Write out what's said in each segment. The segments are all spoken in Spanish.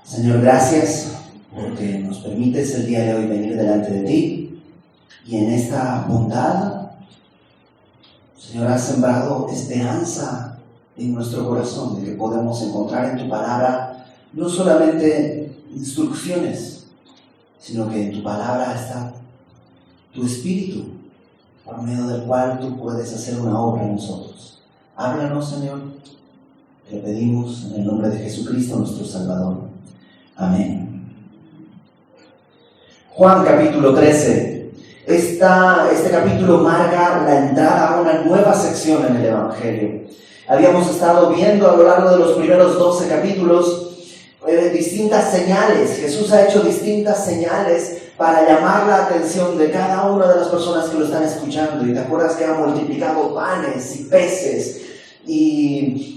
Señor, gracias porque nos permites el día de hoy venir delante de ti y en esta bondad, Señor, has sembrado esperanza en nuestro corazón de que podemos encontrar en tu palabra no solamente instrucciones, sino que en tu palabra está tu espíritu, por medio del cual tú puedes hacer una obra en nosotros. Háblanos, Señor, te lo pedimos en el nombre de Jesucristo, nuestro Salvador. Amén. Juan capítulo 13. Este capítulo marca la entrada a una nueva sección en el Evangelio. Habíamos estado viendo a lo largo de los primeros 12 capítulos distintas señales. Jesús ha hecho distintas señales para llamar la atención de cada una de las personas que lo están escuchando. Y te acuerdas que ha multiplicado panes y peces y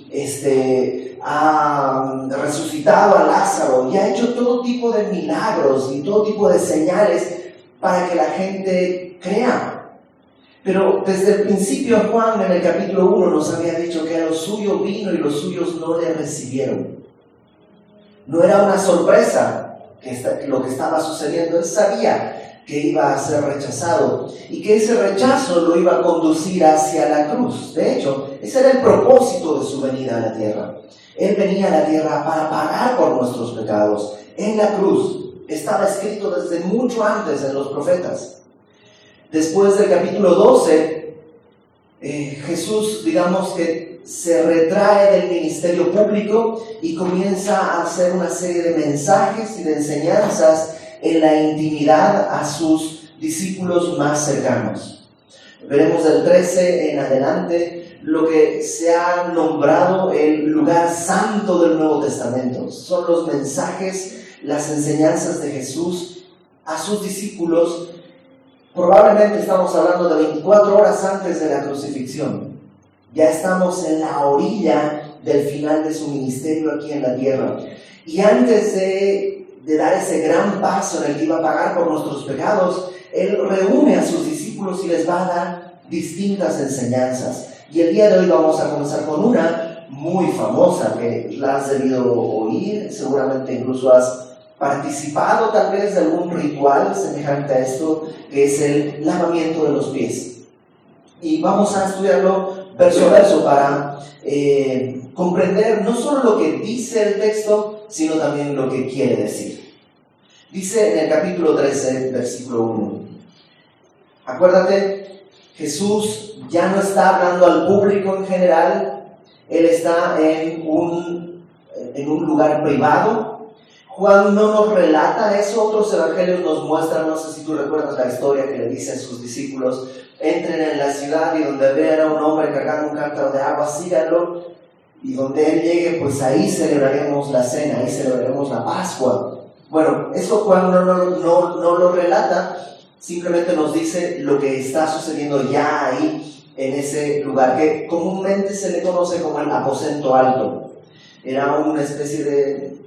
ha resucitado a Lázaro y ha hecho todo tipo de milagros y todo tipo de señales para que la gente crea. Pero desde el principio Juan en el capítulo 1 nos había dicho que a lo suyo vino y los suyos no le recibieron. No era una sorpresa lo que estaba sucediendo. Él sabía que iba a ser rechazado y que ese rechazo lo iba a conducir hacia la cruz. De hecho, ese era el propósito de su venida a la tierra. Él venía a la tierra para pagar por nuestros pecados. En la cruz estaba escrito desde mucho antes en los profetas. Después del capítulo 12, Jesús, digamos que se retrae del ministerio público y comienza a hacer una serie de mensajes y de enseñanzas en la intimidad a sus discípulos más cercanos. Veremos del 13 en adelante lo que se ha nombrado el lugar santo del Nuevo Testamento. Son los mensajes, las enseñanzas de Jesús a sus discípulos. Probablemente estamos hablando de 24 horas antes de la crucifixión. Ya estamos en la orilla del final de su ministerio aquí en la tierra. Y antes de dar ese gran paso en el que iba a pagar por nuestros pecados, Él reúne a sus discípulos y les va a dar distintas enseñanzas. Y el día de hoy vamos a comenzar con una muy famosa que la has debido oír, seguramente incluso has participado tal vez de algún ritual semejante a esto, que es el lavamiento de los pies. Y vamos a estudiarlo verso a verso para comprender no solo lo que dice el texto, sino también lo que quiere decir. Dice en el capítulo 13, versículo 1. Acuérdate, Jesús ya no está hablando al público en general. Él está en un lugar privado. Juan no nos relata eso, otros evangelios nos muestran, no sé si tú recuerdas la historia que le dice a sus discípulos: entren en la ciudad y donde vean a un hombre cargando un cántaro de agua, síganlo, y donde él llegue, pues ahí celebraremos la cena, ahí celebraremos la Pascua. Bueno, eso Juan no lo relata, simplemente nos dice lo que está sucediendo ya ahí, en ese lugar, que comúnmente se le conoce como el aposento alto. Era una especie de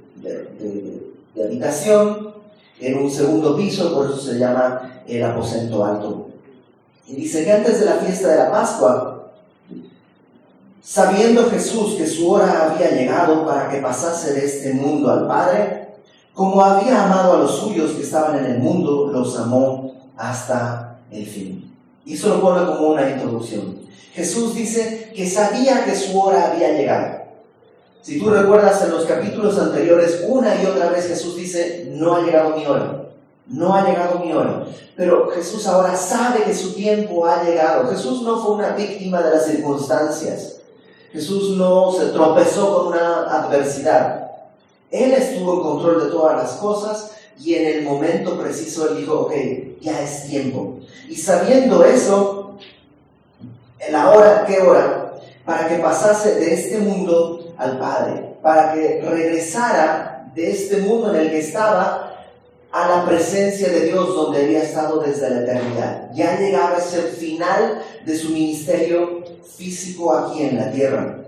habitación en un segundo piso, por eso se llama el aposento alto. Y dice que antes de la fiesta de la Pascua, sabiendo Jesús que su hora había llegado para que pasase de este mundo al Padre, como había amado a los suyos que estaban en el mundo, los amó hasta el fin. Y eso lo pone como una introducción. Jesús dice que sabía que su hora había llegado. Si tú recuerdas en los capítulos anteriores, una y otra vez Jesús dice: no ha llegado mi hora, no ha llegado mi hora. Pero Jesús ahora sabe que su tiempo ha llegado. Jesús no fue una víctima de las circunstancias. Jesús no se tropezó con una adversidad. Él estuvo en control de todas las cosas y en el momento preciso Él dijo: ok, ya es tiempo. Y sabiendo eso, la hora, ¿qué hora? Para que pasase de este mundo al Padre, para que regresara de este mundo en el que estaba a la presencia de Dios donde había estado desde la eternidad. Ya llegaba ese final de su ministerio físico aquí en la tierra.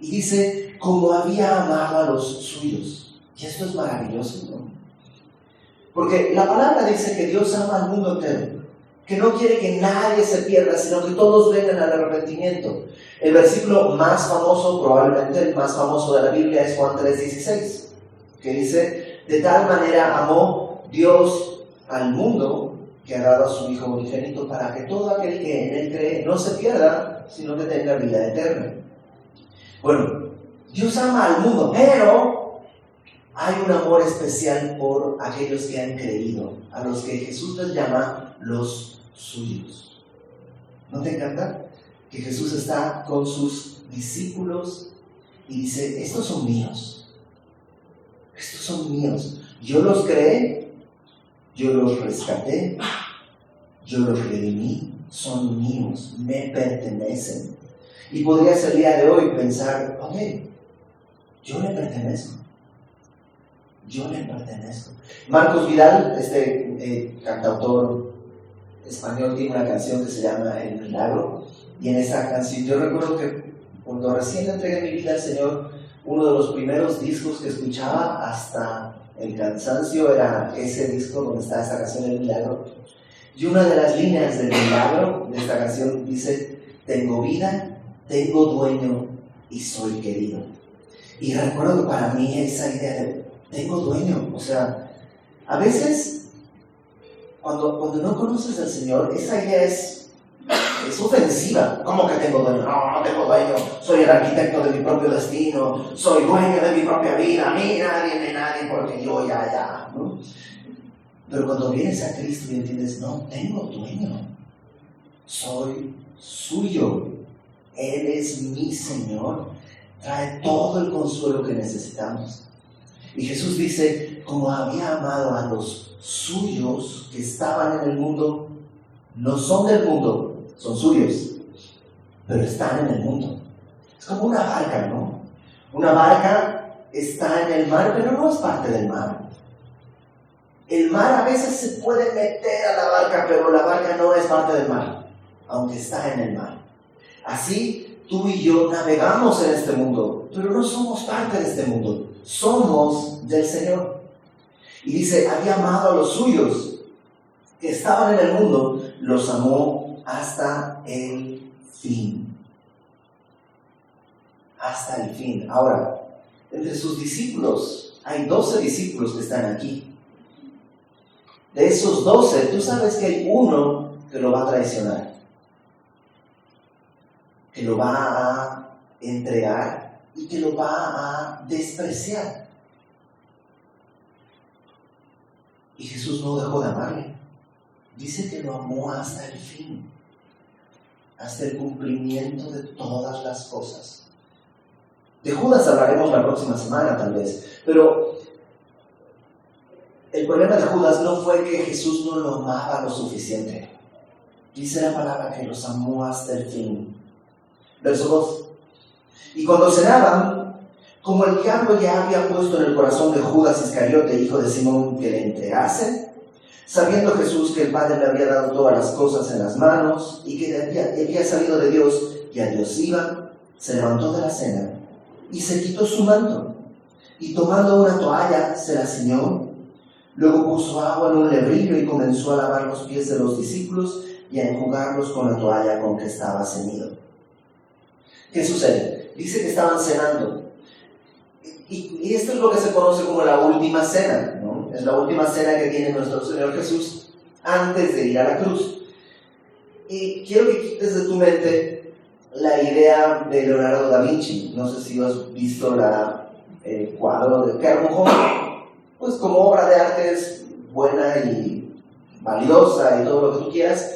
Y dice: como había amado a los suyos. Y esto es maravilloso, ¿no? Porque la palabra dice que Dios ama al mundo entero, que no quiere que nadie se pierda, sino que todos vengan al arrepentimiento. El versículo más famoso, probablemente el más famoso de la Biblia, es Juan 3:16. que dice, de tal manera amó Dios al mundo que ha dado a su Hijo unigénito para que todo aquel que en Él cree no se pierda, sino que tenga vida eterna. Bueno, Dios ama al mundo, pero hay un amor especial por aquellos que han creído, a los que Jesús les llama los suyos. ¿No te encanta? Que Jesús está con sus discípulos y dice, estos son míos, yo los creé, yo los rescaté, yo los redimí, son míos, me pertenecen. Y podrías el día de hoy pensar, ok, yo le pertenezco. Marcos Vidal, este cantautor español, tiene una canción que se llama El Milagro, y en esa canción yo recuerdo que cuando recién le entregué mi vida al Señor, uno de los primeros discos que escuchaba hasta el cansancio era ese disco donde está esta canción El Milagro, y una de las líneas del milagro de esta canción dice, tengo vida, tengo dueño y soy querido. Y recuerdo que para mí esa idea de tengo dueño, o sea, a veces cuando no conoces al Señor, esa idea es ofensiva. ¿Cómo que tengo dueño? No tengo dueño, soy el arquitecto de mi propio destino, soy dueño de mi propia vida, a mí nadie, porque yo ya, ¿no? Pero cuando vienes a Cristo y entiendes, no tengo dueño, soy suyo, Él es mi Señor, trae todo el consuelo que necesitamos. Y Jesús dice, como había amado a los suyos que estaban en el mundo, no son del mundo, son suyos, pero están en el mundo. Es como una barca, ¿no? Una barca está en el mar, pero no es parte del mar. El mar a veces se puede meter a la barca, pero la barca no es parte del mar, aunque está en el mar. Así, tú y yo navegamos en este mundo, pero no somos parte de este mundo. Somos del Señor. Y dice, había amado a los suyos que estaban en el mundo, los amó hasta el fin. Hasta el fin. Ahora, entre sus discípulos, hay 12 discípulos que están aquí. De esos 12, tú sabes que hay uno que lo va a traicionar, que lo va a entregar y que lo va a despreciar. Y Jesús no dejó de amarle. Dice que lo amó hasta el fin, hasta el cumplimiento de todas las cosas. De Judas hablaremos la próxima semana tal vez, pero el problema de Judas no fue que Jesús no lo amaba lo suficiente. Dice la palabra que los amó hasta el fin. Verso 2. Y cuando cenaban, como el diablo ya había puesto en el corazón de Judas Iscariote, hijo de Simón, que le entregase, sabiendo Jesús que el Padre le había dado todas las cosas en las manos y que había salido de Dios y a Dios iba, se levantó de la cena y se quitó su manto y tomando una toalla se la ciñó. Luego puso agua en un lebrillo y comenzó a lavar los pies de los discípulos y a enjugarlos con la toalla con que estaba ceñido. ¿Qué sucede? Dice que estaban cenando. Y esto es lo que se conoce como la última cena, ¿no? Es la última cena que tiene nuestro Señor Jesús antes de ir a la cruz. Y quiero que quites de tu mente la idea de Leonardo da Vinci. No sé si has visto el cuadro de Kermujón. Pues como obra de arte es buena y valiosa y todo lo que tú quieras,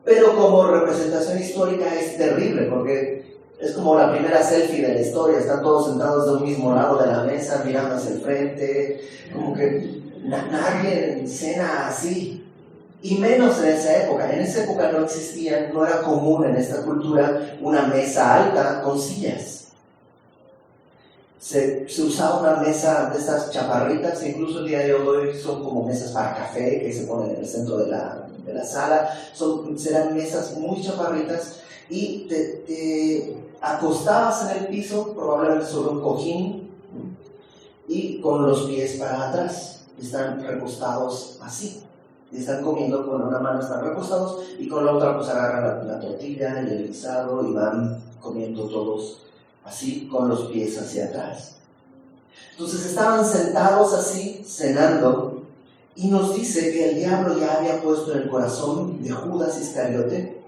pero como representación histórica es terrible, porque es como la primera selfie de la historia. Están todos sentados de un mismo lado de la mesa, mirando hacia el frente, como que nadie cena así, y menos en esa época. En esa época no existía, no era común en esta cultura una mesa alta con sillas. Se usaba una mesa de estas chaparritas, incluso el día de hoy son como mesas para café que se ponen en el centro de la sala. Serán mesas muy chaparritas y te acostabas en el piso, probablemente sobre un cojín, y con los pies para atrás. Están recostados así. Y están comiendo, con una mano están recostados y con la otra pues agarran la tortilla y el guisado y van comiendo todos así con los pies hacia atrás. Entonces estaban sentados así, cenando, y nos dice que el diablo ya había puesto en el corazón de Judas Iscariote,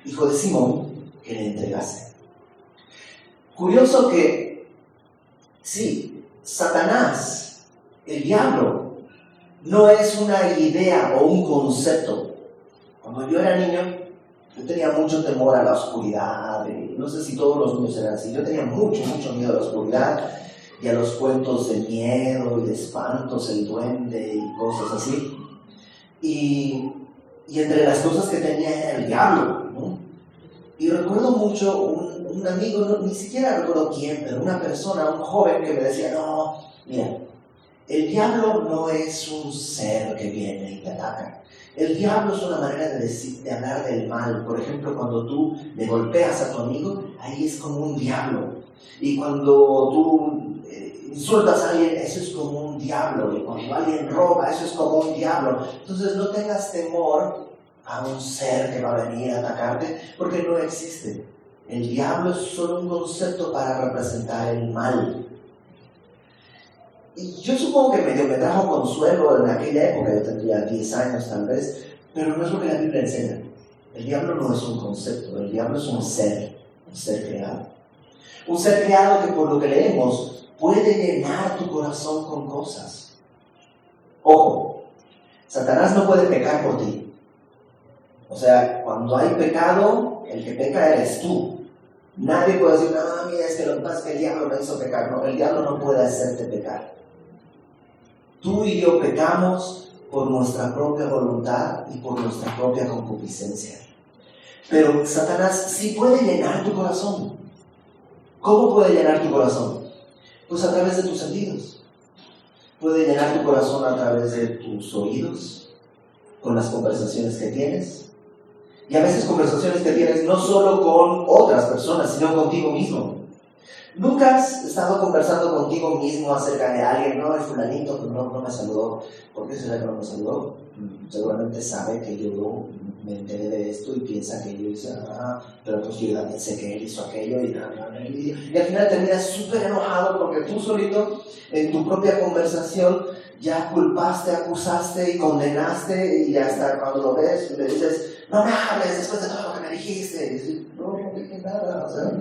hijo de Simón, que le entregase. Curioso que, sí, Satanás, el diablo, no es una idea o un concepto. Cuando yo era niño, yo tenía mucho temor a la oscuridad, no sé si todos los niños eran así, yo tenía mucho miedo a la oscuridad y a los cuentos de miedo y de espantos, el duende y cosas así. Y entre las cosas que tenía era el diablo, ¿no? Y recuerdo mucho un amigo, ni siquiera recuerdo quién, pero una persona, un joven que me decía, no, mira, el diablo no es un ser que viene y te ataca. El diablo es una manera de hablar del mal. Por ejemplo, cuando tú le golpeas a tu amigo, ahí es como un diablo. Y cuando tú insultas a alguien, eso es como un diablo. Y cuando alguien roba, eso es como un diablo. Entonces no tengas temor a un ser que va a venir a atacarte, porque no existe. El diablo es solo un concepto para representar el mal. Y yo supongo que medio me trajo consuelo en aquella época, yo tendría 10 años tal vez, pero no es lo que la Biblia enseña. El diablo no es un concepto, el diablo es un ser creado. Un ser creado que por lo que leemos puede llenar tu corazón con cosas. Ojo, Satanás no puede pecar por ti. O sea, cuando hay pecado, el que peca eres tú. Nadie puede decir, no, mira, es que lo que pasa es que el diablo me hizo pecar. No, el diablo no puede hacerte pecar. Tú y yo pecamos por nuestra propia voluntad y por nuestra propia concupiscencia. Pero Satanás sí puede llenar tu corazón. ¿Cómo puede llenar tu corazón? Pues a través de tus sentidos. Puede llenar tu corazón a través de tus oídos, con las conversaciones que tienes. Y a veces conversaciones que tienes no solo con otras personas, sino contigo mismo. ¿Nunca has estado conversando contigo mismo acerca de alguien? No, el fulanito no me saludó. ¿Por qué será que no me saludó? Seguramente sabe que yo me enteré de esto y piensa que yo hice, pero pues yo también sé que él hizo aquello y al final terminas súper enojado porque tú solito en tu propia conversación ya culpaste, acusaste y condenaste, y hasta cuando lo ves le dices, no me hables después de todo lo que me dijiste. Y dices, no dije nada, o sea,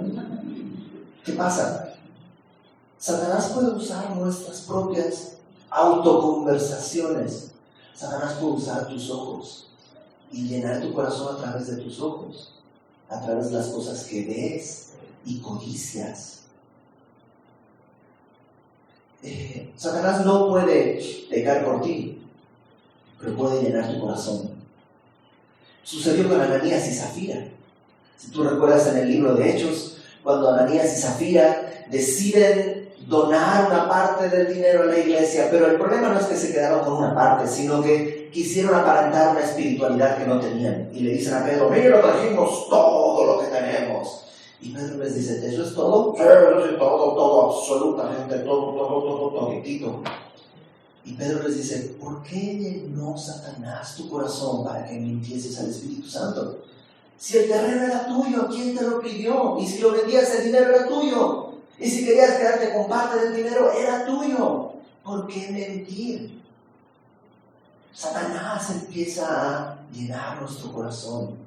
¿qué pasa? Satanás puede usar nuestras propias autoconversaciones. Satanás puede usar tus ojos y llenar tu corazón a través de tus ojos, a través de las cosas que ves y codicias. Satanás no puede pecar por ti, pero puede llenar tu corazón. Sucedió con Ananías y Zafira. Si tú recuerdas en el libro de Hechos, cuando Ananías y Zafira deciden donar una parte del dinero a la iglesia, pero el problema no es que se quedaron con una parte, sino que quisieron aparentar una espiritualidad que no tenían. Y le dicen a Pedro, mira, trajimos todo lo que tenemos. Y Pedro les dice, ¿eso es todo? Sí, todo, absolutamente, todo, toditito. Y Pedro les dice, ¿por qué llenó Satanás tu corazón para que mintieses al Espíritu Santo? Si el terreno era tuyo, ¿quién te lo pidió? Y si lo vendías, el dinero era tuyo. Y si querías quedarte con parte del dinero, era tuyo. ¿Por qué mentir? Satanás empieza a llenar nuestro corazón.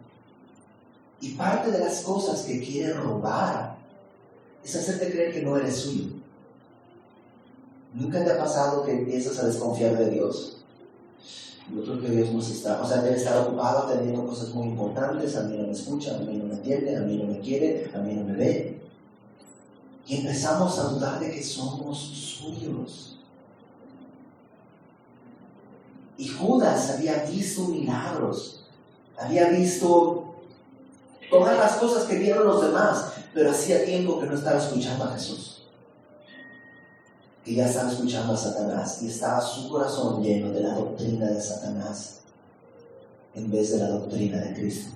Y parte de las cosas que quiere robar es hacerte creer que no eres suyo. ¿Nunca te ha pasado que empiezas a desconfiar de Dios? Yo creo que Dios nos está, debe estar ocupado atendiendo cosas muy importantes. A mí no me escucha, a mí no me entiende, a mí no me quiere, a mí no me ve. Y empezamos a dudar de que somos suyos. Y Judas había visto milagros, había visto todas las cosas que vieron los demás, pero hacía tiempo que no estaba escuchando a Jesús. Que ya estaba escuchando a Satanás y estaba su corazón lleno de la doctrina de Satanás en vez de la doctrina de Cristo.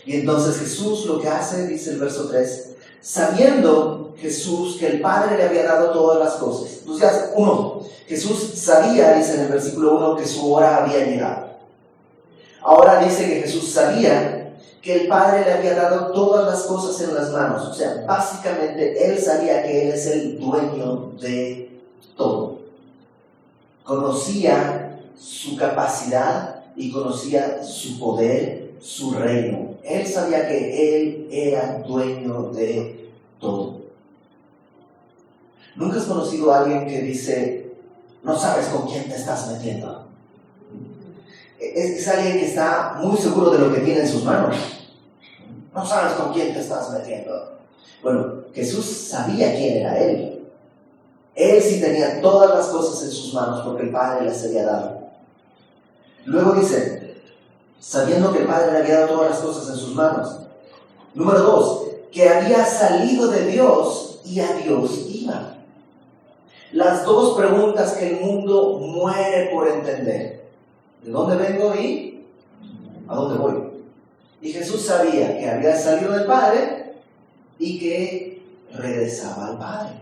Y entonces Jesús lo que hace, dice el verso 3, sabiendo Jesús que el Padre le había dado todas las cosas. Entonces, Jesús sabía, dice en el versículo 1, que su hora había llegado. Ahora dice que Jesús sabía que el Padre le había dado todas las cosas en las manos. O sea, básicamente Él sabía que Él es el dueño de todo. Conocía su capacidad y conocía su poder, su reino. Él sabía que Él era dueño de todo. ¿Nunca has conocido a alguien que dice, no sabes con quién te estás metiendo? Es alguien que está muy seguro de lo que tiene en sus manos. No sabes con quién te estás metiendo. Bueno, Jesús sabía quién era Él. Él sí tenía todas las cosas en sus manos porque el Padre les había dado. Luego dice, sabiendo que el Padre le había dado todas las cosas en sus manos. Número 2, que había salido de Dios y a Dios iba. Las dos preguntas que el mundo muere por entender. ¿De dónde vengo y a dónde voy? Y Jesús sabía que había salido del Padre y que regresaba al Padre.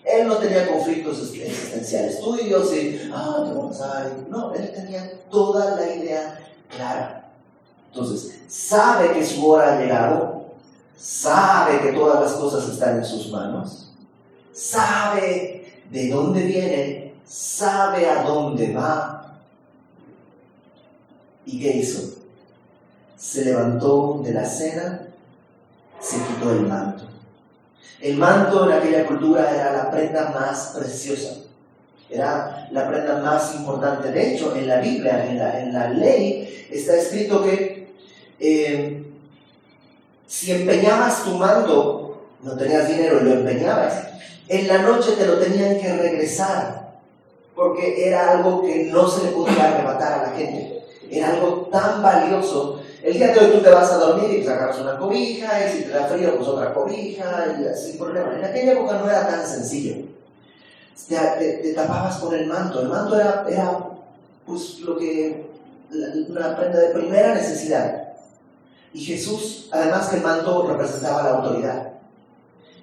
Él no tenía conflictos existenciales. Tú y yo sí, ¿qué vamos a hacer? No, él tenía toda la idea clara. Entonces, sabe que su hora ha llegado, sabe que todas las cosas están en sus manos, sabe de dónde viene, sabe a dónde va. ¿Y qué hizo? Se levantó de la cena, se quitó el manto. El manto en aquella cultura era la prenda más preciosa, era la prenda más importante. De hecho, en la Biblia, en la ley, está escrito que si empeñabas tu manto, no tenías dinero y lo empeñabas, en la noche te lo tenían que regresar, porque era algo que no se le podía arrebatar a la gente. Era algo tan valioso. El día de hoy tú te vas a dormir y pues agarras una cobija, y si te da frío, pues otra cobija, y sin problema. En aquella época no era tan sencillo. Te tapabas con el manto. El manto era pues una prenda de primera necesidad. Y Jesús, además que el manto representaba la autoridad.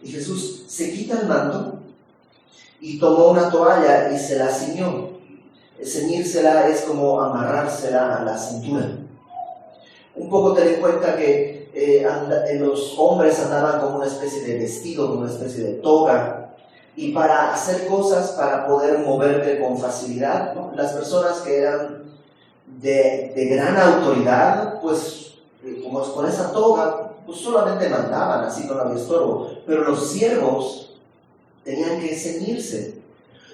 Y Jesús se quita el manto y tomó una toalla y se la ciñó. Ceñírsela es como amarrársela a la cintura. Un poco ten en cuenta que los hombres andaban con una especie de vestido, con una especie de toga, y para hacer cosas, para poder moverte con facilidad, ¿no? Las personas que eran de gran autoridad, pues como con esa toga, pues solamente mandaban, así no había estorbo, pero los siervos tenían que ceñirse.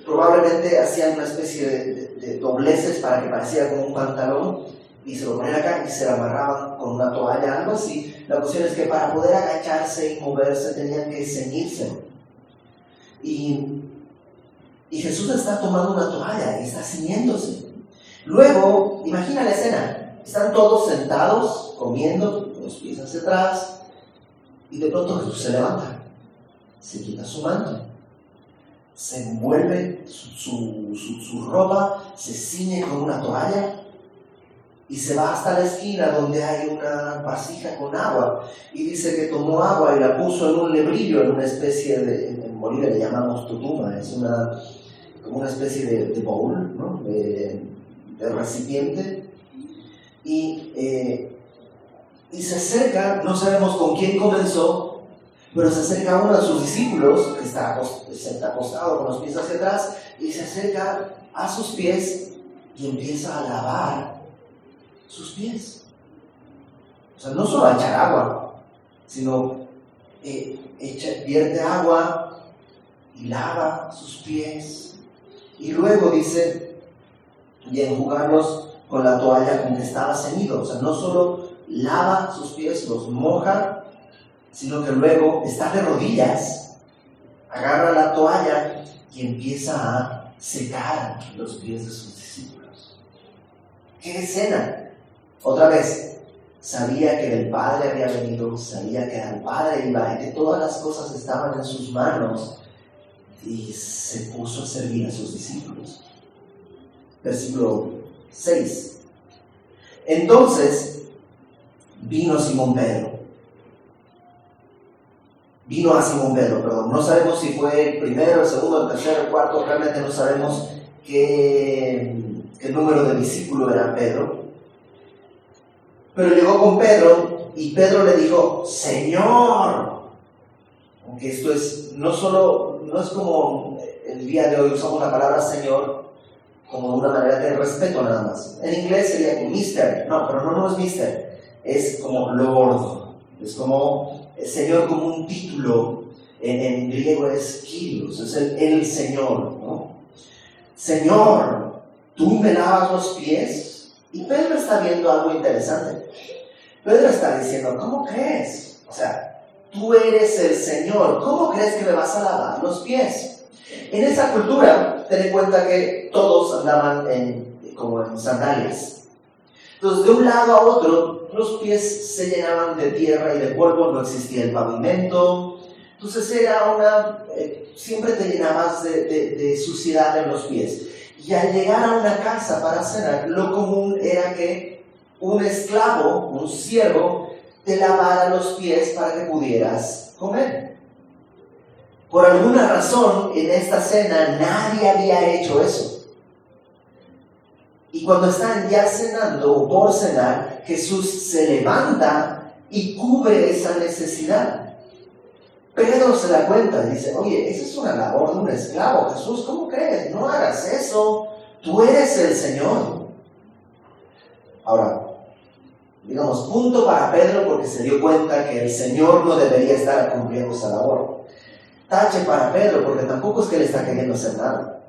Probablemente hacían una especie de dobleces para que pareciera como un pantalón, y se lo ponían acá y se lo amarraban con una toalla, algo así. La cuestión es que para poder agacharse y moverse tenían que ceñirse. Y Jesús está tomando una toalla y está ciñéndose. Luego, imagina la escena. Están todos sentados, comiendo, los pies hacia atrás, y de pronto Jesús se levanta, se quita su manto, se envuelve su ropa, se ciñe con una toalla, y se va hasta la esquina donde hay una vasija con agua, y dice que tomó agua y la puso en un lebrillo, en una especie de, en Bolivia le llamamos tutuma, es como una especie de bowl, ¿no? de recipiente, y se acerca, no sabemos con quién comenzó, pero se acerca a uno de sus discípulos, que está acostado con los pies hacia atrás, y se acerca a sus pies y empieza a lavar sus pies. O sea, no solo a echar agua, sino vierte agua y lava sus pies. Y luego dice, y enjugarlos con la toalla con que estaba ceñido. O sea, no solo lava sus pies, los moja, sino que luego está de rodillas, agarra la toalla y empieza a secar los pies de sus discípulos. ¡Qué escena! Otra vez, sabía que del Padre había venido, sabía que al Padre iba y que todas las cosas estaban en sus manos, y se puso a servir a sus discípulos. Versículo 6. Entonces vino a Simón Pedro, perdón. No sabemos si fue el primero, el segundo, el tercero, el cuarto, realmente no sabemos qué número de discípulo era Pedro. Pero llegó con Pedro Y Pedro le dijo, Señor. Aunque esto es, no es como el día de hoy usamos la palabra Señor como una manera de respeto nada más. En inglés sería como Mister, no, pero no es Mister, es como Lord, es como Señor como un título, en griego es Kyrios, es el Señor, ¿no? Señor, ¿tú me lavas los pies? Y Pedro está viendo algo interesante. Pedro está diciendo, ¿cómo crees? O sea, tú eres el Señor, ¿cómo crees que me vas a lavar los pies? En esa cultura, ten en cuenta que todos andaban como en sandalias. Entonces, de un lado a otro, los pies se llenaban de tierra y de polvo, no existía el pavimento. Entonces, siempre te llenabas de suciedad en los pies. Y al llegar a una casa para cenar, lo común era que un esclavo, un siervo, te lavara los pies para que pudieras comer. Por alguna razón, en esta cena nadie había hecho eso. Y cuando están ya cenando o por cenar, Jesús se levanta y cubre esa necesidad. Pedro se da cuenta y dice, oye, esa es una labor de un esclavo, Jesús, ¿cómo crees? No hagas eso, tú eres el Señor. Ahora, digamos, punto para Pedro porque se dio cuenta que el Señor no debería estar cumpliendo esa labor. Tache para Pedro porque tampoco es que él está queriendo hacer nada.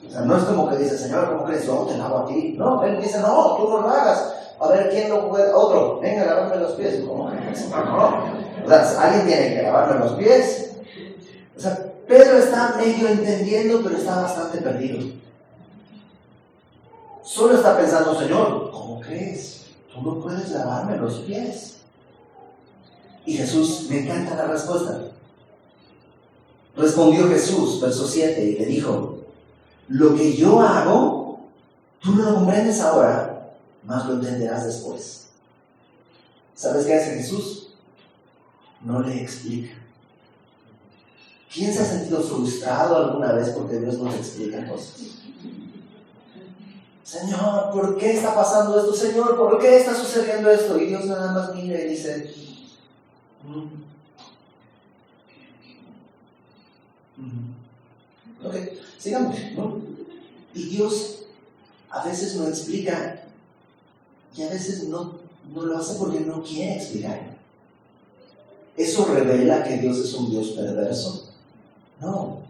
O sea, no es como que dice, Señor, ¿cómo crees? Yo te lavo a ti. No, él dice, no, tú no lo hagas. A ver, ¿quién lo puede? Otro, venga, lavarme los pies. ¿Cómo? No. O sea, alguien tiene que lavarme los pies. O sea, Pedro está medio entendiendo, pero está bastante perdido. Solo está pensando, Señor, ¿cómo crees? Tú no puedes lavarme los pies. Y Jesús, me encanta la respuesta. Respondió Jesús, verso 7, y le dijo, lo que yo hago, tú no lo comprendes ahora, mas lo entenderás después. ¿Sabes qué hace Jesús? No le explica. ¿Quién se ha sentido frustrado alguna vez porque Dios no le explica cosas? Señor, ¿por qué está pasando esto? Señor, ¿por qué está sucediendo esto? Y Dios nada más mira y dice, ok, sigamos, ¿no? Y Dios a veces no explica y a veces no lo hace porque no quiere explicar. ¿Eso revela que Dios es un Dios perverso? No.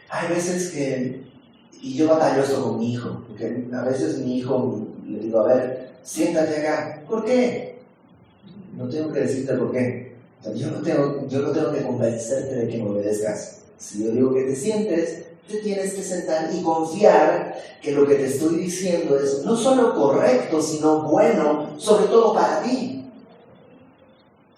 Hay veces que, y yo batallo esto con mi hijo, porque a veces mi hijo le digo, a ver, siéntate acá. ¿Por qué? No tengo que decirte por qué. O sea, yo no tengo que convencerte de que me obedezcas. Si yo digo que te sientes, te tienes que sentar y confiar que lo que te estoy diciendo es no solo correcto, sino bueno, sobre todo para ti.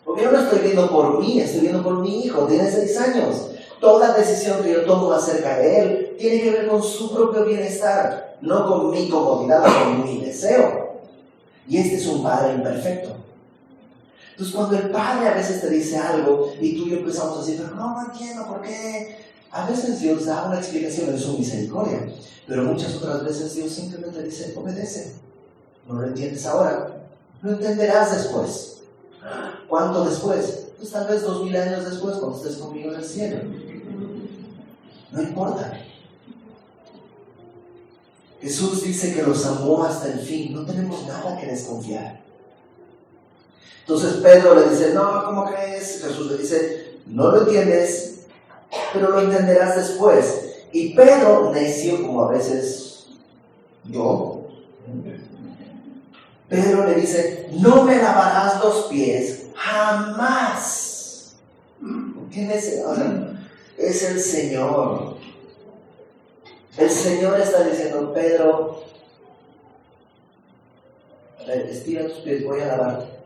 Porque yo no estoy viendo por mí, estoy viendo por mi hijo, tiene 6 años. Toda decisión que yo tomo acerca de él tiene que ver con su propio bienestar, no con mi comodidad o con mi deseo. Y este es un padre imperfecto. Entonces, cuando el padre a veces te dice algo y tú y yo empezamos a decir, pero no entiendo por qué. A veces Dios da una explicación en su misericordia, pero muchas otras veces Dios simplemente dice, obedece. No lo entiendes ahora, lo entenderás después. ¿Cuánto después? Pues tal vez 2000 años después, cuando estés conmigo en el cielo. No importa. Jesús dice que los amó hasta el fin, no tenemos nada que desconfiar. Entonces Pedro le dice, no, ¿cómo crees? Jesús le dice, no lo entiendes, pero lo entenderás después. Y Pedro, necio, como a veces yo, Pedro le dice, no me lavarás los pies jamás. ¿Qué necio? O sea, es el Señor. El Señor está diciendo, Pedro, estira tus pies, voy a lavarte.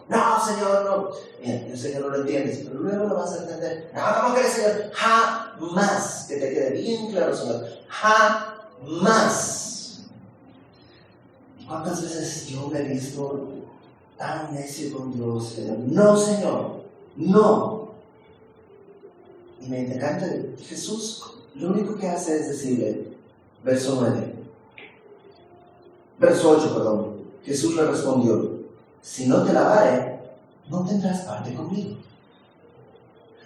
No, Señor, no. Mira, yo sé que no lo entiendes, pero luego lo vas a entender. No, ¿cómo crees, Señor? Jamás. Que te quede bien claro, Señor. Jamás. ¿Y cuántas veces yo me he visto tan necio con Dios? No, Señor, no. Y me encanta Jesús. Lo único que hace es decirle, verso 8, Jesús le respondió, si no te lavare, no tendrás parte conmigo.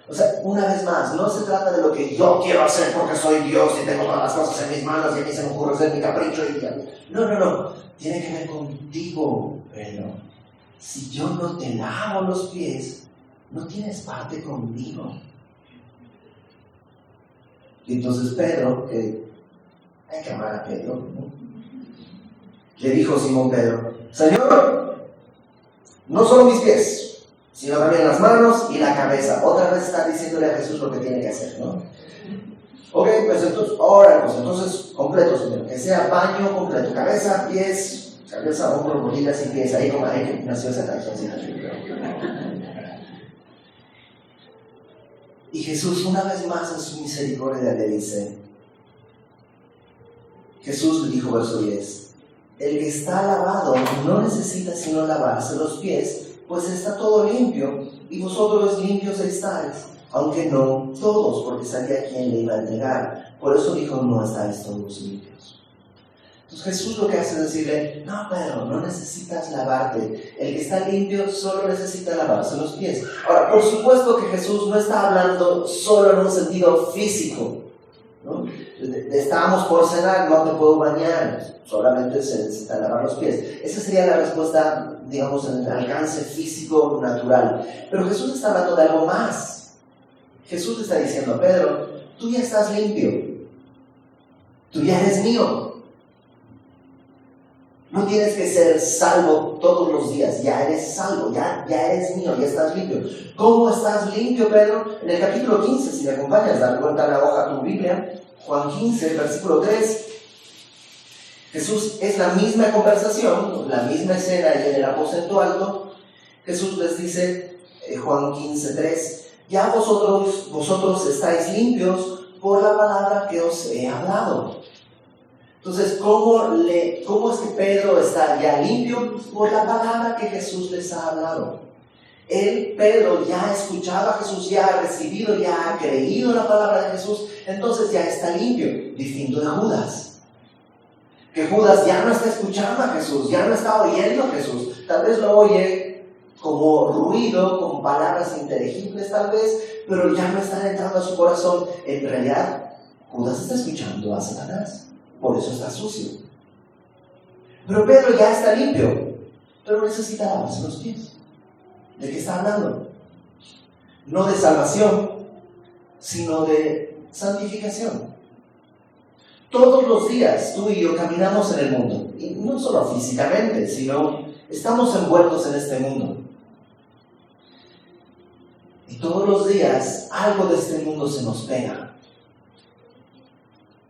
O sea, una vez más, no se trata de lo que yo quiero hacer porque soy Dios y tengo todas las cosas en mis manos y a mí se me ocurre hacer mi capricho. No. Tiene que ver contigo, Pedro. Si yo no te lavo los pies, no tienes parte conmigo. Y entonces Pedro, que hay que amar a Pedro, ¿no? Le dijo Simón Pedro: Señor, no solo mis pies, sino también las manos y la cabeza. Otra vez está diciéndole a Jesús lo que tiene que hacer, ¿no? Ok, pues entonces completo, Señor. Que sea baño completo, cabeza, pies, cabeza, hombros, rodillas y pies. Ahí como ahí que nació esa tradición. Y Jesús, una vez más en su misericordia, le dice, Jesús le dijo, verso 10, el que está lavado no necesita sino lavarse los pies, pues está todo limpio, y vosotros limpios estáis, aunque no todos, porque sabía quién le iba a entregar. Por eso dijo, no estáis todos limpios. Entonces Jesús lo que hace es decirle, no, Pedro, no necesitas lavarte. El que está limpio solo necesita lavarse los pies. Ahora, por supuesto que Jesús no está hablando solo en un sentido físico, ¿no? Estábamos por cenar, no te puedo bañar, solamente se necesita lavar los pies. Esa sería la respuesta, digamos, en el alcance físico natural. Pero Jesús está hablando de algo más. Jesús está diciendo, Pedro, tú ya estás limpio, tú ya eres mío. No tienes que ser salvo todos los días, ya eres salvo, ya eres mío, ya estás limpio. ¿Cómo estás limpio, Pedro? En el capítulo 15, si me acompañas, dale vuelta a la hoja a tu Biblia, Juan 15, versículo 3. Jesús, es la misma conversación, la misma escena y en el aposento alto. Jesús les dice, Juan 15, 3, ya vosotros estáis limpios por la palabra que os he hablado. Entonces, ¿cómo es que Pedro está ya limpio? Por la palabra que Jesús les ha hablado. Pedro, ya ha escuchado a Jesús, ya ha recibido, ya ha creído la palabra de Jesús, entonces ya está limpio, distinto de Judas. Que Judas ya no está escuchando a Jesús, ya no está oyendo a Jesús. Tal vez lo oye como ruido, como palabras inteligibles tal vez, pero ya no están entrando a su corazón. En realidad, Judas está escuchando a Satanás. Por eso está sucio. Pero Pedro ya está limpio, pero necesita lavarse los pies. ¿De qué está hablando? No de salvación, sino de santificación. Todos los días tú y yo caminamos en el mundo, y no solo físicamente, sino estamos envueltos en este mundo. Y todos los días algo de este mundo se nos pega.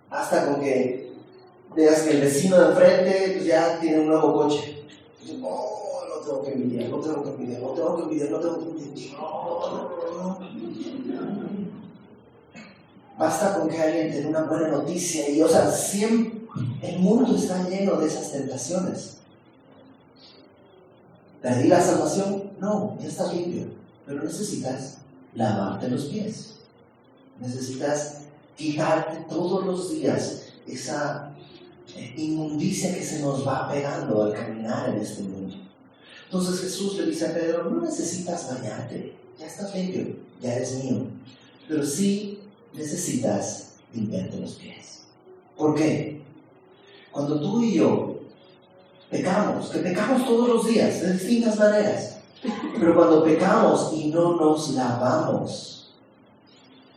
Basta con que veas que el vecino de enfrente pues ya tiene un nuevo coche. Y dices, oh, no tengo que envidiar. Basta con que alguien tenga una buena noticia y, siempre el mundo está lleno de esas tentaciones. ¿Perdí la salvación? No, ya estás limpio. Pero necesitas lavarte los pies. Necesitas quitarte todos los días esa inmundicia que se nos va pegando al caminar en este mundo. Entonces Jesús le dice a Pedro, no necesitas bañarte, ya estás limpio, ya eres mío, pero sí necesitas limpiarte los pies. ¿Por qué? Cuando tú y yo pecamos, que pecamos todos los días de distintas maneras, pero cuando pecamos y no nos lavamos,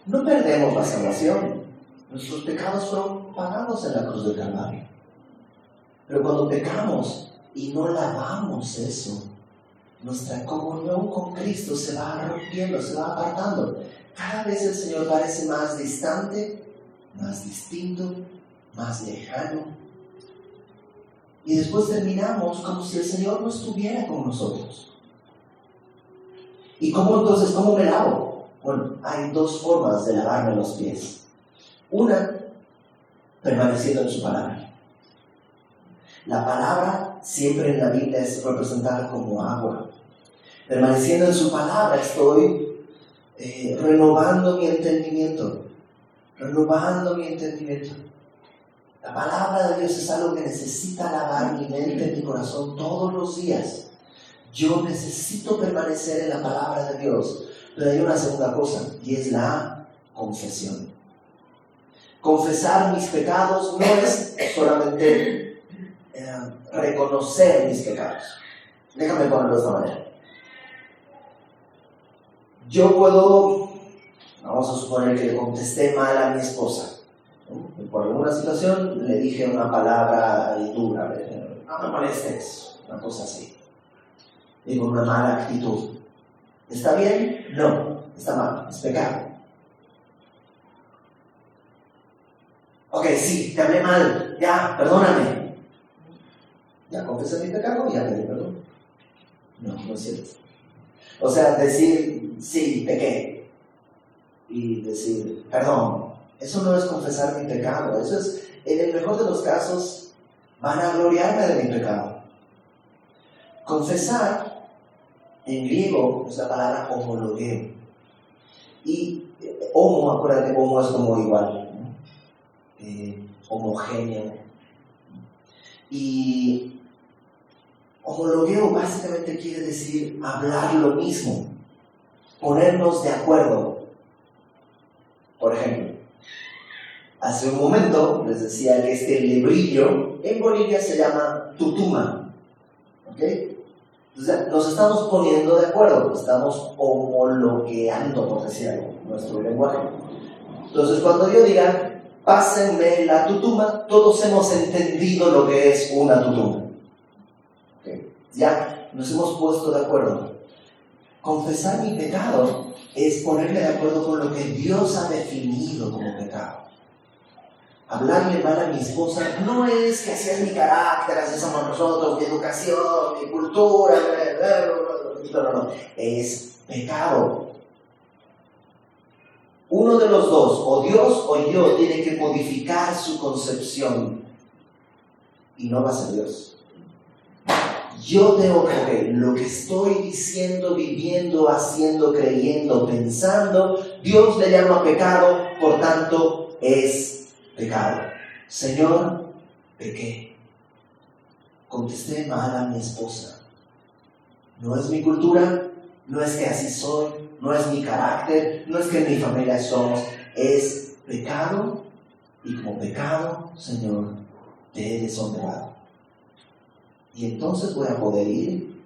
no perdemos la salvación. Nuestros pecados fueron pagados en la cruz del Calvario. Pero cuando pecamos y no lavamos eso, nuestra comunión con Cristo se va rompiendo, se va apartando. Cada vez el Señor parece más distante, más distinto, más lejano. Y después terminamos como si el Señor no estuviera con nosotros. ¿Y cómo me lavo? Bueno, hay dos formas de lavarme los pies. Una, permaneciendo en su palabra. La palabra siempre en la Biblia es representada como agua. Permaneciendo en su palabra estoy renovando mi entendimiento. La palabra de Dios es algo que necesita lavar mi mente, mi corazón todos los días. Yo necesito permanecer en la palabra de Dios. Pero hay una segunda cosa, y es la confesión. Confesar mis pecados no es solamente reconocer mis pecados. Déjame ponerlo de esta manera. Yo puedo, vamos a suponer que le contesté mal a mi esposa, ¿no? Por alguna situación le dije una palabra dura, no me molestes, una cosa así. Digo, una mala actitud. ¿Está bien? No, está mal, es pecado. Ok, sí, te hablé mal, ya, perdóname. Ya confesé mi pecado, ya pedí perdón. No, no es cierto. O sea, decir, sí, pequé, y decir, perdón, eso no es confesar mi pecado, eso es, en el mejor de los casos, vanagloriarme de mi pecado. Confesar, en griego, es la palabra homologeo. Y homo, acuérdate, homo es como igual, ¿no? Homogéneo. Y homologueo básicamente quiere decir hablar lo mismo, ponernos de acuerdo. Por ejemplo, hace un momento les decía que este lebrillo en Bolivia se llama tutuma. ¿Ok? Entonces nos estamos poniendo de acuerdo, estamos homologueando, por decir algo, nuestro lenguaje. Entonces cuando yo diga, pásenme la tutuma, todos hemos entendido lo que es una tutuma. ¿Okay? Ya nos hemos puesto de acuerdo. Confesar mi pecado es ponerme de acuerdo con lo que Dios ha definido como pecado. Hablarle mal a mi esposa no es que así es mi carácter, así somos nosotros, mi educación, mi cultura, no. Es pecado. Uno de los dos, o Dios o yo, tiene que modificar su concepción. Y no va a ser Dios. Yo tengo que ver lo que estoy diciendo, viviendo, haciendo, creyendo, pensando. Dios le llama pecado, por tanto es pecado. Señor, pequé. Contesté mal a mi esposa. No es mi cultura, no es que así soy, no es mi carácter, no es que en mi familia somos. Es pecado y como pecado, Señor, te he deshonrado. Y entonces voy a poder ir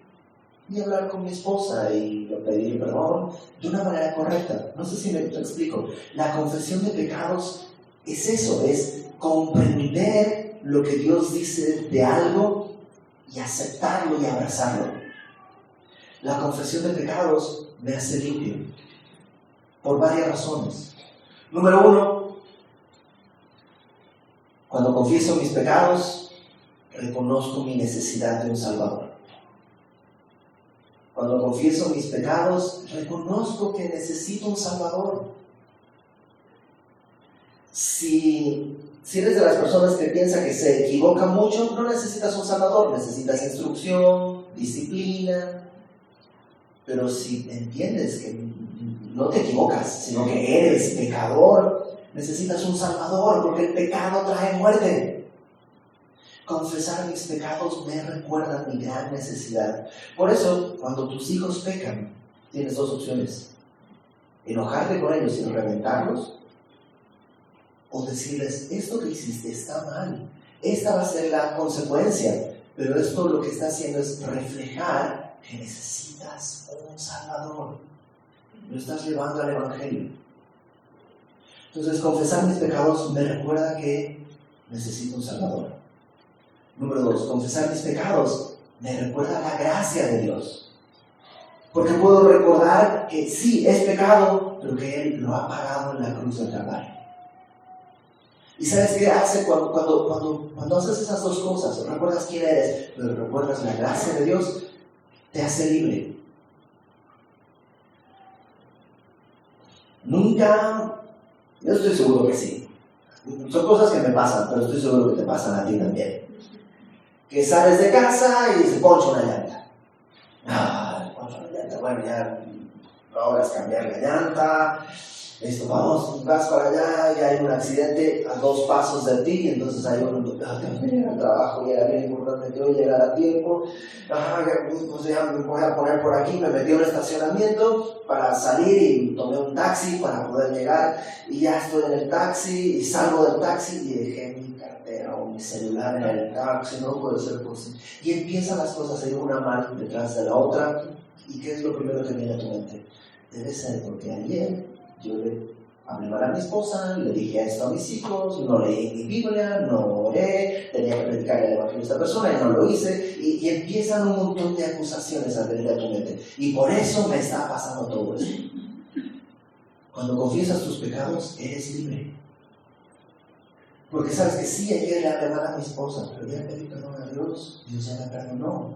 y hablar con mi esposa y pedir perdón de una manera correcta. No sé si me explico. La confesión de pecados es eso, es comprender lo que Dios dice de algo y aceptarlo y abrazarlo. La confesión de pecados me hace limpio por varias razones. Número 1, cuando confieso mis pecados, reconozco mi necesidad de un Salvador. Cuando confieso mis pecados, reconozco que necesito un Salvador. Si eres de las personas que piensan que se equivocan mucho, no necesitas un Salvador, necesitas instrucción, disciplina. Pero si entiendes que no te equivocas, sino que eres pecador, necesitas un Salvador, porque el pecado trae muerte. Confesar mis pecados me recuerda mi gran necesidad. Por eso, cuando tus hijos pecan, tienes dos opciones: enojarte con ellos y reventarlos, o decirles, esto que hiciste está mal, esta va a ser la consecuencia, pero esto lo que está haciendo es reflejar que necesitas un Salvador. Lo estás llevando al Evangelio. Entonces, confesar mis pecados me recuerda que necesito un Salvador. Número 2, confesar mis pecados me recuerda la gracia de Dios. Porque puedo recordar que sí, es pecado, pero que Él lo ha pagado en la cruz del Calvario. ¿Y sabes qué hace cuando haces esas dos cosas? Recuerdas quién eres, pero recuerdas la gracia de Dios, te hace libre. Nunca, yo estoy seguro que sí. Son cosas que me pasan, pero estoy seguro que te pasan a ti también. Que sales de casa y se poncha una llanta. Poncha una llanta, bueno, ya no logras cambiar la llanta. listo, vamos, vas para allá y hay un accidente a 2 pasos de ti, entonces hay uno, tengo que llegar al trabajo y era bien importante que hoy llegara a tiempo, pues ya me voy a poner por aquí, me metí en un estacionamiento para salir y tomé un taxi para poder llegar y ya estoy en el taxi y salgo del taxi y dejé mi cartera o mi celular en el taxi, no puede ser posible. Y empiezan las cosas a ir una mal detrás de la otra. ¿Y qué es lo primero que viene a tu mente? Debe ser porque ayer yo le hablé mal a mi esposa, le dije esto a mis hijos, no leí mi Biblia, no oré, tenía que predicar el evangelio a esta persona y no lo hice, y empiezan un montón de acusaciones a venir a tu mente. Y por eso me está pasando todo eso. Cuando confiesas tus pecados, eres libre. Porque sabes que sí, ayer le hablé mal a mi esposa, pero ya pedí perdón a Dios, Dios ya me perdonó.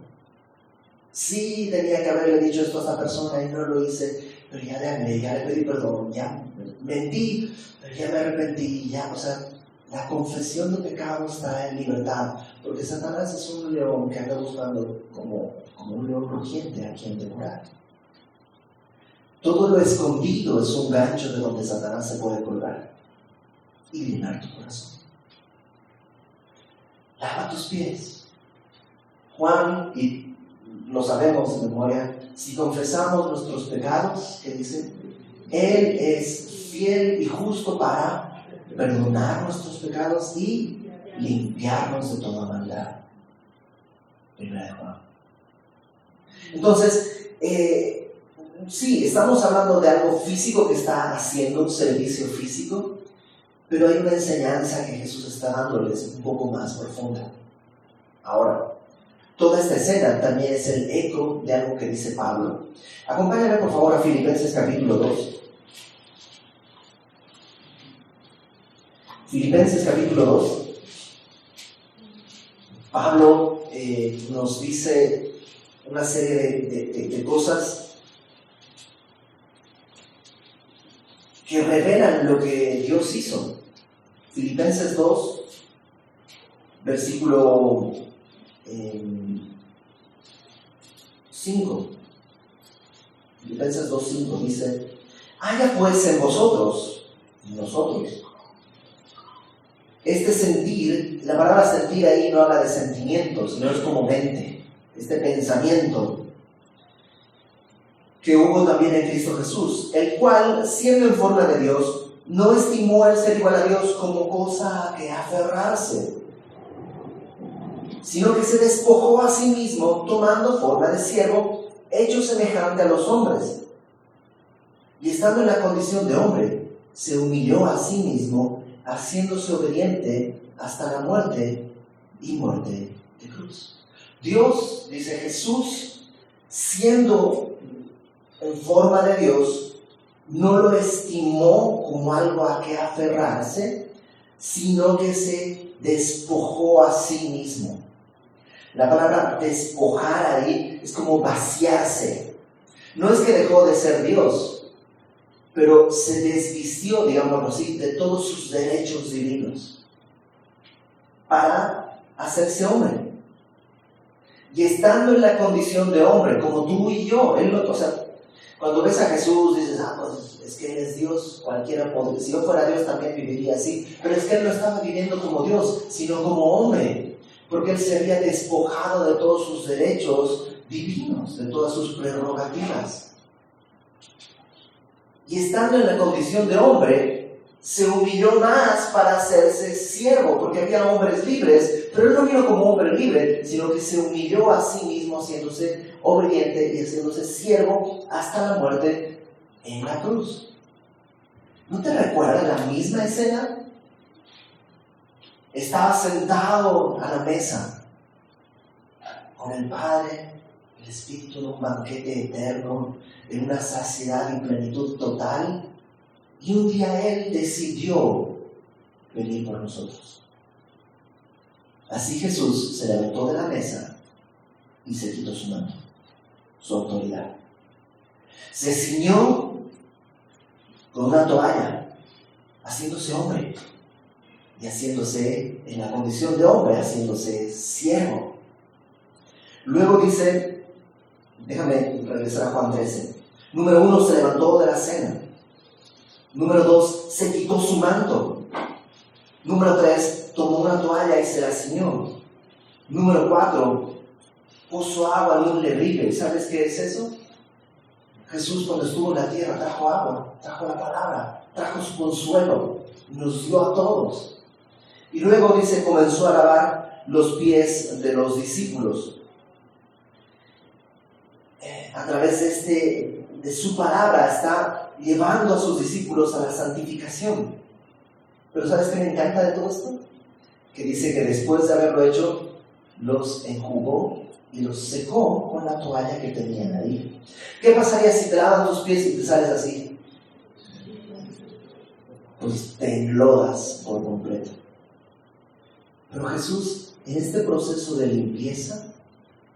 Sí, tenía que haberle dicho esto a esta persona y no lo hice, pero ya le hablé, ya le pedí perdón, ya mentí, pero ya me arrepentí, ya, o sea, la confesión de pecado está en libertad, porque Satanás es un león que anda buscando como un león rugiente a quien devorar. Todo lo escondido es un gancho de donde Satanás se puede colgar y llenar tu corazón. Lava tus pies. Juan, y lo sabemos de memoria, si confesamos nuestros pecados, que dice, Él es fiel y justo para perdonar nuestros pecados y limpiarnos de toda maldad. Primera de Juan. Entonces, sí, estamos hablando de algo físico que está haciendo un servicio físico, pero hay una enseñanza que Jesús está dándoles un poco más profunda. Ahora, toda esta escena también es el eco de algo que dice Pablo. Acompáñame por favor a Filipenses capítulo 2. Filipenses capítulo 2. Pablo nos dice una serie de cosas que revelan lo que Dios hizo. Filipenses 2, versículo 5. Filipenses 2:5 dice: haya pues en vosotros y nosotros este sentir. La palabra sentir ahí no habla de sentimientos, sino es como mente, este pensamiento que hubo también en Cristo Jesús, el cual, siendo en forma de Dios, no estimó el ser igual a Dios como cosa a que aferrarse, sino que se despojó a sí mismo, tomando forma de siervo, hecho semejante a los hombres. Y estando en la condición de hombre, se humilló a sí mismo, haciéndose obediente hasta la muerte y muerte de cruz. Dios, dice Jesús, siendo en forma de Dios, no lo estimó como algo a que aferrarse, sino que se despojó a sí mismo. La palabra despojar ahí es como vaciarse. No es que dejó de ser Dios, pero se desvistió, digámoslo así, de todos sus derechos divinos para hacerse hombre. Y estando en la condición de hombre, como tú y yo, cuando ves a Jesús dices, pues es que Él es Dios, cualquiera podría, si yo fuera Dios también viviría así, pero es que Él no estaba viviendo como Dios, sino como hombre, porque Él se había despojado de todos sus derechos divinos, de todas sus prerrogativas. Y estando en la condición de hombre, se humilló más para hacerse siervo, porque había hombres libres, pero Él no vino como hombre libre, sino que se humilló a sí mismo, haciéndose obediente y haciéndose siervo hasta la muerte en la cruz. ¿No te recuerdas la misma escena? Estaba sentado a la mesa con el Padre, el Espíritu, en un banquete eterno, en una saciedad y plenitud total, y un día Él decidió venir por nosotros. Así Jesús se levantó de la mesa y se quitó su manto, su autoridad. Se ciñó con una toalla, haciéndose hombre, y haciéndose, en la condición de hombre, haciéndose siervo. Luego dice, déjame regresar a Juan 13. Número 1, se levantó de la cena. Número 2, se quitó su manto. Número 3, tomó una toalla y se la ciñó. Número 4, puso agua en un lerribe. ¿Sabes qué es eso? Jesús, cuando estuvo en la tierra, trajo agua, trajo la palabra, trajo su consuelo, nos dio a todos. Y luego dice, comenzó a lavar los pies de los discípulos. A través de su palabra está llevando a sus discípulos a la santificación. Pero ¿sabes qué me encanta de todo esto? Que dice que después de haberlo hecho, los enjugó y los secó con la toalla que tenían ahí. ¿Qué pasaría si te lavan tus pies y te sales así? Pues te enlodas por completo. Pero Jesús, en este proceso de limpieza,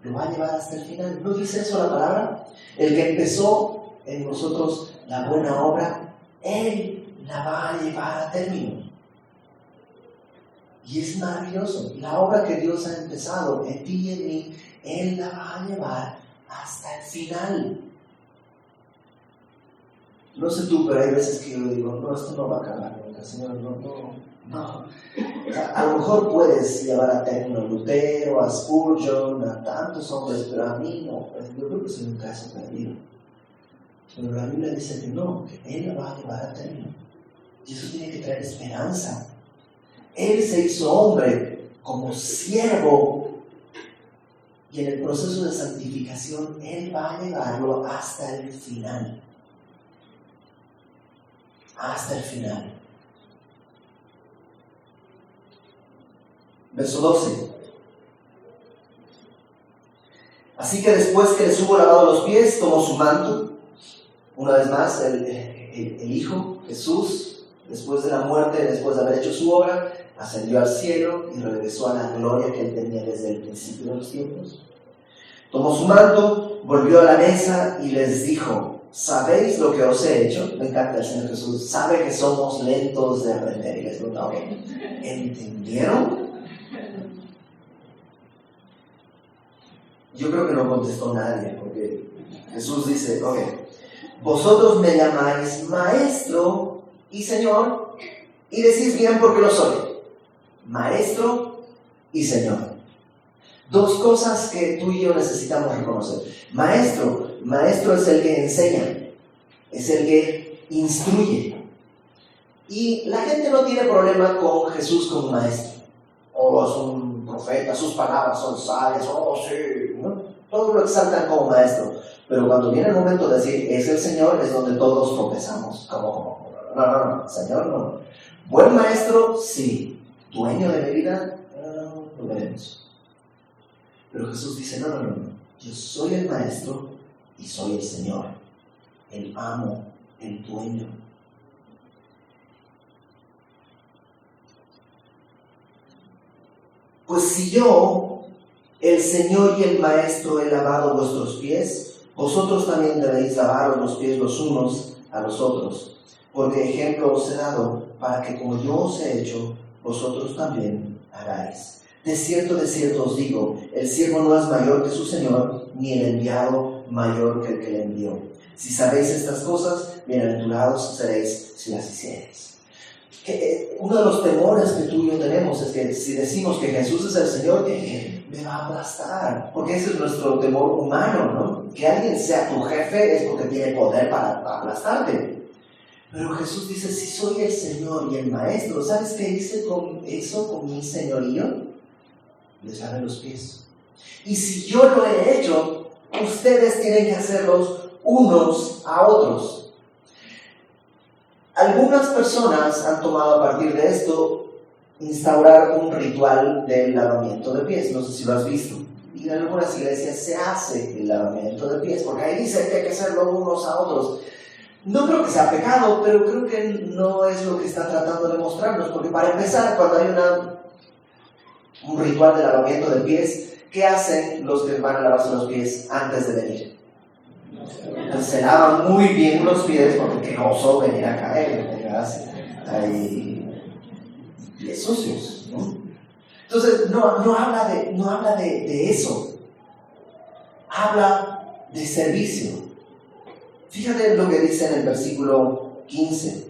lo va a llevar hasta el final. ¿No dice eso la palabra? El que empezó en nosotros la buena obra, Él la va a llevar a término. Y es maravilloso. La obra que Dios ha empezado en ti y en mí, Él la va a llevar hasta el final. No sé tú, pero hay veces que yo digo, no, esto no va a acabar nunca, Señor, no. O sea, a lo mejor puedes llevar a término a Lutero, a Spurgeon, a tantos hombres, pero a mí no. Yo creo que soy un caso perdido. Pero la Biblia dice que no, que Él la va a llevar a término. Y eso tiene que traer esperanza. Él se hizo hombre como siervo y en el proceso de santificación Él va a llevarlo hasta el final. Hasta el final. Verso 12. Así que después que les hubo lavado los pies, tomó su manto. Una vez más, el Hijo, Jesús, después de la muerte, después de haber hecho su obra, ascendió al cielo y regresó a la gloria que Él tenía desde el principio de los tiempos. Tomó su manto, volvió a la mesa y les dijo, ¿sabéis lo que os he hecho? Me encanta el Señor Jesús. Sabe que somos lentos de aprender. Y les pregunta, ¿entendieron? Yo creo que no contestó nadie, porque Jesús dice, vosotros me llamáis Maestro y Señor, y decís bien porque lo soy. Maestro y Señor. Dos cosas que tú y yo necesitamos reconocer. Maestro es el que enseña, es el que instruye. Y la gente no tiene problema con Jesús como maestro. Es un profeta, sus palabras son sabias, sí, ¿no? Todos lo exaltan como maestro. Pero cuando viene el momento de decir, es el Señor, es donde todos tropezamos. No, Señor no. Buen maestro, sí. Dueño de mi vida, lo veremos. Pero Jesús dice, no. Yo soy el maestro y soy el Señor. El amo, el dueño. Pues si yo, el Señor y el Maestro, he lavado vuestros pies, vosotros también debéis lavaros los pies los unos a los otros, porque ejemplo os he dado, para que como yo os he hecho, vosotros también hagáis. De cierto os digo, el siervo no es mayor que su Señor, ni el enviado mayor que el que le envió. Si sabéis estas cosas, bienaventurados seréis si las hiciereis. Uno de los temores que tú y yo tenemos es que si decimos que Jesús es el Señor, me va a aplastar, porque ese es nuestro temor humano, ¿no? Que alguien sea tu jefe es porque tiene poder para aplastarte. Pero Jesús dice, si soy el Señor y el Maestro, ¿sabes qué hice con eso, con mi señorío? Les lavé los pies. Y si yo lo he hecho, ustedes tienen que hacerlos unos a otros. Algunas personas han tomado a partir de esto instaurar un ritual del lavamiento de pies. No sé si lo has visto. Y en algunas iglesias se hace el lavamiento de pies, porque ahí dice que hay que hacerlo unos a otros. No creo que sea pecado, pero creo que no es lo que está tratando de mostrarnos, porque para empezar, cuando hay un ritual de lavamiento de pies, ¿qué hacen los que van a lavarse los pies antes de venir? Entonces se lavan muy bien los pies, porque qué oso venir acá, hay pies sucios, ¿no? Entonces no habla de eso, habla de servicio. Fíjate lo que dice en el versículo 15.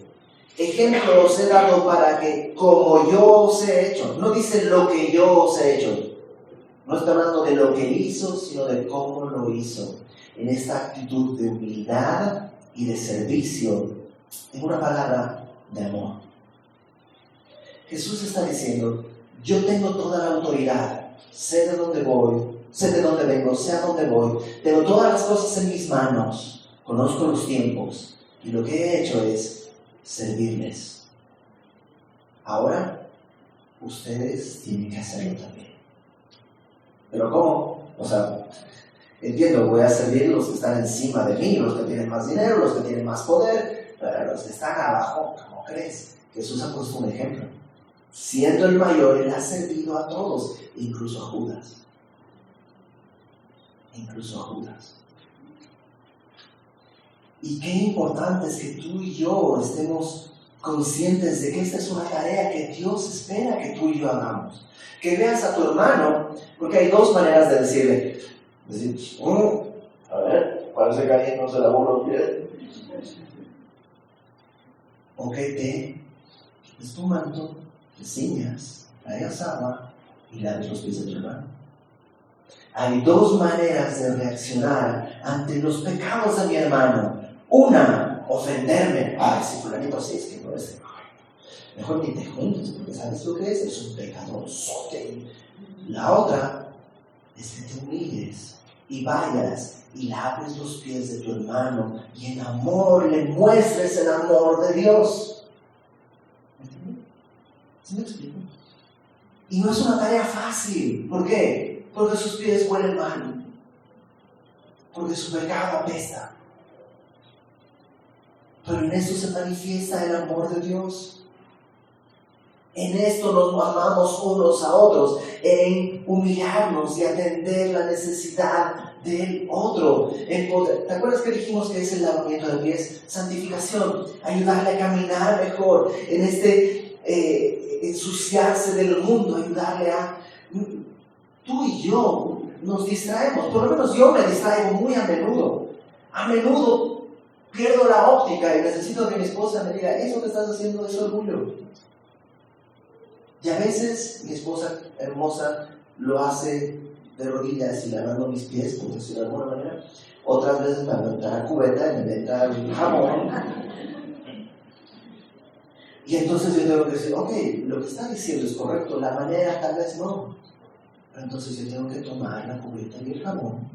ejemplo os he dado para que, como yo os he hecho, no dice lo que yo os he hecho, no está hablando de lo que hizo, sino de cómo lo hizo, en esta actitud de humildad y de servicio, en una palabra, de amor. Jesús está diciendo, yo tengo toda la autoridad, sé de dónde voy, sé de dónde vengo, sé a dónde voy, tengo todas las cosas en mis manos, conozco los tiempos, y lo que he hecho es servirles. Ahora, ustedes tienen que hacerlo también. ¿Pero cómo? O sea, entiendo, voy a servir a los que están encima de mí, los que tienen más dinero, los que tienen más poder, pero los que están abajo, ¿cómo crees? Jesús ha puesto un ejemplo. Siendo el mayor, Él ha servido a todos, incluso a Judas. Incluso a Judas. Y qué importante es que tú y yo estemos conscientes de que esta es una tarea que Dios espera que tú y yo hagamos. Que veas a tu hermano, porque hay dos maneras de decirle. Decir, a ver, parece que alguien no se lavó los pies. O que te quites tu manto, te ciñas, traigas agua y laves los pies de tu hermano. Hay dos maneras de reaccionar ante los pecados de mi hermano. Una, ofenderme. Ay, si fulanito sí, es que no es. Mejor ni te juntes, porque sabes lo que es un pecador. La otra es que te humilles y vayas y laves los pies de tu hermano y en amor le muestres el amor de Dios. ¿Me entiendes? ¿Sí me explico? Y no es una tarea fácil. ¿Por qué? Porque sus pies huelen mal. Porque su pecado apesta. Pero en esto se manifiesta el amor de Dios. En esto nos amamos unos a otros, en humillarnos y atender la necesidad del otro. ¿Te acuerdas que dijimos que es el lavamiento de pies? Santificación, ayudarle a caminar mejor, en ensuciarse del mundo, ayudarle a... Tú y yo nos distraemos, por lo menos yo me distraigo muy a menudo. A menudo pierdo la óptica y necesito que mi esposa me diga, eso que estás haciendo es orgullo. Y a veces mi esposa hermosa lo hace de rodillas y lavando mis pies, por decirlo de alguna manera. Otras veces me aventa la cubeta y me aventa el jabón. Y entonces yo tengo que decir, ok, lo que está diciendo es correcto, la manera tal vez no. Pero entonces yo tengo que tomar la cubeta y el jabón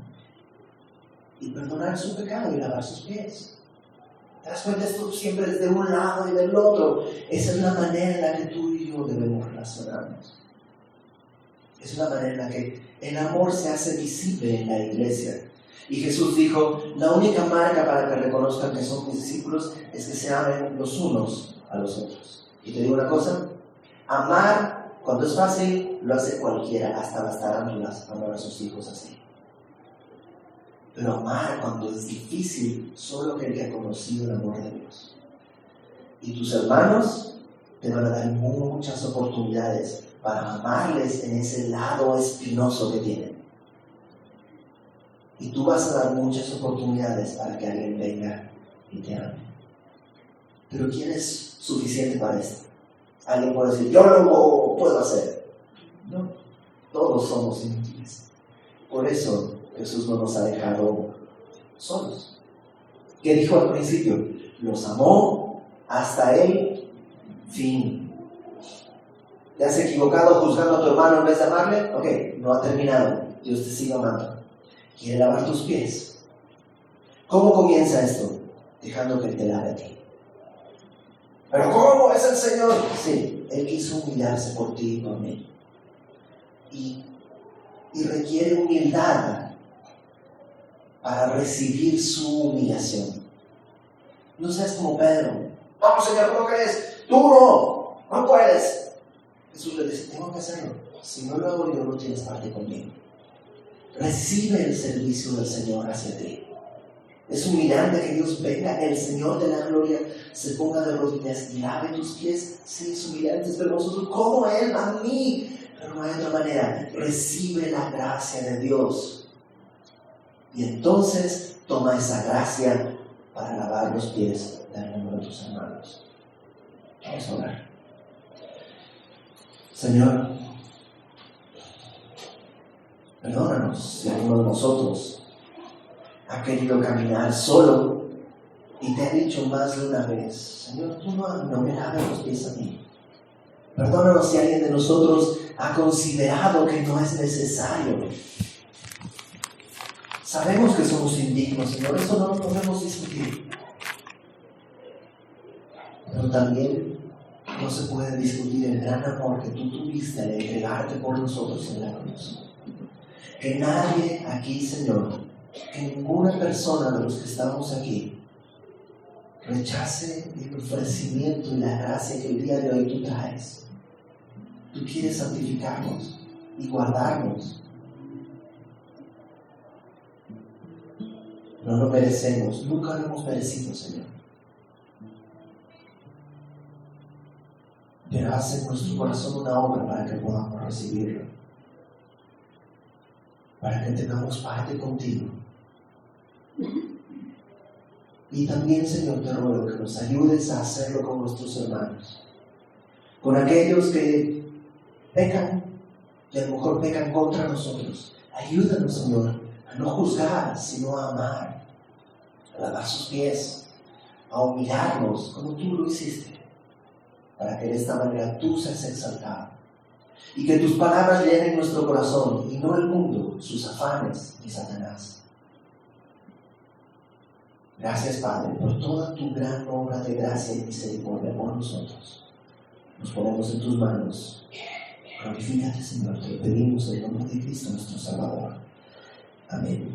y perdonar su pecado y lavar sus pies. ¿Te das cuenta? Esto siempre es de un lado y del otro. Esa es la manera en la que tú y yo debemos relacionarnos. Esa es la manera en la que el amor se hace visible en la iglesia. Y Jesús dijo, la única marca para que reconozcan que son mis discípulos es que se amen los unos a los otros. Y te digo una cosa, amar cuando es fácil lo hace cualquiera, hasta las tarántulas aman a sus hijos así. Pero amar cuando es difícil, solo aquel que ha conocido el amor de Dios. Y tus hermanos te van a dar muchas oportunidades para amarles en ese lado espinoso que tienen. Y tú vas a dar muchas oportunidades para que alguien venga y te ame. Pero ¿quién es suficiente para esto? Alguien puede decir, yo lo puedo hacer. No, todos somos inútiles. Por eso Jesús no nos ha dejado solos. ¿Qué dijo al principio? Los amó hasta el fin. ¿Te has equivocado juzgando a tu hermano en vez de amarle? Ok, no ha terminado. Dios te sigue amando. Quiere lavar tus pies. ¿Cómo comienza esto? Dejando que Él te lave a ti. ¿Pero cómo es el Señor? Sí, Él quiso humillarse por ti y por mí. Y requiere humildad para recibir su humillación. No seas como Pedro. Vamos, Señor, ¿cómo crees? Tú no puedes. Jesús le dice, tengo que hacerlo. Si no lo hago yo, no tienes parte conmigo. Recibe el servicio del Señor hacia ti. Es humillante que Dios venga, el Señor de la gloria, se ponga de rodillas y lave tus pies. Sí, es humillante, pero nosotros, como Él a mí. Pero no hay otra manera. Recibe la gracia de Dios. Y entonces toma esa gracia para lavar los pies de alguno de tus hermanos. Vamos a orar. Señor, perdónanos si alguno de nosotros ha querido caminar solo y te ha dicho más de una vez: Señor, tú no me laves los pies a mí. Perdónanos si alguien de nosotros ha considerado que no es necesario. Sabemos que somos indignos, Señor, eso no lo podemos discutir. Pero también no se puede discutir el gran amor que tú tuviste al entregarte por nosotros en la cruz. Que nadie aquí, Señor, que ninguna persona de los que estamos aquí rechace el ofrecimiento y la gracia que el día de hoy tú traes. Tú quieres santificarnos y guardarnos. No lo merecemos, nunca lo hemos merecido, Señor. Pero haz en nuestro corazón una obra para que podamos recibirlo, para que tengamos parte contigo. Y también, Señor, te ruego que nos ayudes a hacerlo con nuestros hermanos, con aquellos que pecan y a lo mejor pecan contra nosotros. Ayúdanos, Señor, a no juzgar, sino a amar, a lavar sus pies, a humillarnos como tú lo hiciste, para que de esta manera tú seas exaltado y que tus palabras llenen nuestro corazón y no el mundo, sus afanes y Satanás. Gracias, Padre, por toda tu gran obra de gracia y misericordia por nosotros. Nos ponemos en tus manos. Glorifícate, Señor, te lo pedimos en el nombre de Cristo nuestro Salvador. Amén.